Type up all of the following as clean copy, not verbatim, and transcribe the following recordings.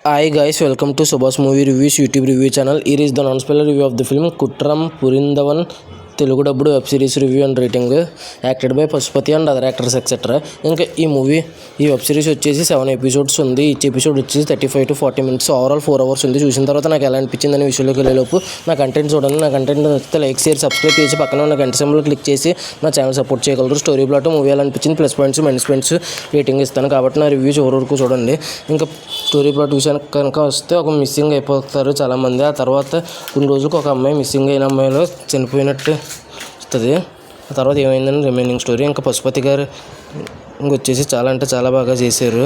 Hi guys, welcome to Subhash Movie Reviews YouTube review channel. Here is the non-spoiler review of the film Kutram Purindavan Telugu dubbed web series review and rating acted by Pasupathi and other actors etcetera. ఇంకా ఈ web series వచ్చేసి 7 episodes ఉంది. Each episode వచ్చేసి 35 to 40 minutes, overall 4 hours ఉంది. చూసిన తర్వాత నాకు ఎలా అనిపించింది అనే విషయంలోకి వెళ్ళేలోపు నా కంటెంట్ చూడండి. నా కంటెంట్ నచ్చితే లైక్ షేర్ సబ్స్క్రైబ్ చేసి పక్కన ఉన్న గంట సింబల్ క్లిక్ చేసి నా ఛానల్ సపోర్ట్ చేయగలరు. స్టోరీ ప్లాట్ మూవీ ఎలా అనిపించింది, plus points minus points rating ఇస్తాను కాబట్టి నా రివ్యూ చివరి వరకు చూడండి. ఇంకా స్టోరీ ప్లాట్ విషయానికి కనుక వస్తే ఒక మిస్సింగ్ అయిపోతారు చాలామంది. ఆ తర్వాత కొన్ని రోజులకు ఒక అమ్మాయి మిస్సింగ్ అయిన అమ్మాయిలో చనిపోయినట్టు వస్తుంది. ఆ తర్వాత ఏమైందని రిమైనింగ్ స్టోరీ. ఇంకా పశుపతి గారు ఇంకొచ్చేసి చాలా అంటే చాలా బాగా చేశారు.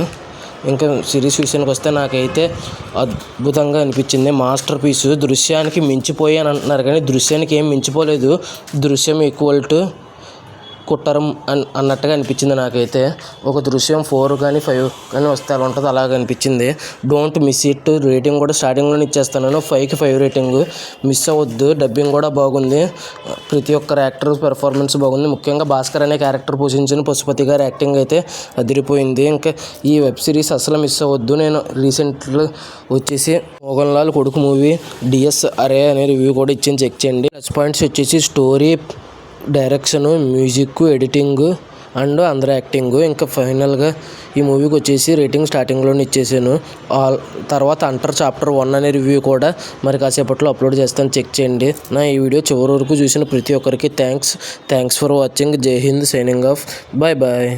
ఇంకా సిరీస్ విషయానికి వస్తే నాకైతే అద్భుతంగా అనిపించింది. Master piece. దృశ్యానికి మించిపోయి అని అంటున్నారు కానీ దృశ్యానికి ఏం మించిపోలేదు. దృశ్యం ఈక్వల్ టు కుట్టరం అన్నట్టుగా అనిపించింది నాకైతే. ఒక దృశ్యం 4 కానీ 5 కానీ వస్తే అలా ఉంటుంది, అలాగ అనిపించింది. Don't miss it. రేటింగ్ కూడా స్టార్టింగ్లోనే ఇచ్చేస్తాను. 5కి 5 రేటింగ్. మిస్ అవ్వద్దు. డబ్బింగ్ కూడా బాగుంది. ప్రతి ఒక్కరు యాక్టర్ పెర్ఫార్మెన్స్ బాగుంది. ముఖ్యంగా భాస్కర్ అనే క్యారెక్టర్ పోషించిన పశుపతి గారి యాక్టింగ్ అయితే అదిరిపోయింది. ఇంకా ఈ వెబ్ సిరీస్ అసలు మిస్ అవ్వద్దు. నేను రీసెంట్గా వచ్చేసి మోహన్ లాల్ కొడుకు మూవీ డిఎస్ అరే అనే రివ్యూ కూడా ఇచ్చింది, చెక్ చేయండి. ప్లస్ పాయింట్స్ వచ్చేసి story, direction, music, editing and అందరూ యాక్టింగ్. ఇంకా ఫైనల్గా ఈ మూవీకి వచ్చేసి రేటింగ్ స్టార్టింగ్లోనే ఇచ్చేసాను. తర్వాత అంటర్ చాప్టర్ 1 అనే రివ్యూ కూడా మరి కాసేపట్లో అప్లోడ్ చేస్తాను, చెక్ చేయండి. నా ఈ వీడియో చివరి వరకు చూసిన ప్రతి ఒక్కరికి thanks for watching. Jai Hind. Signing off. Bye bye.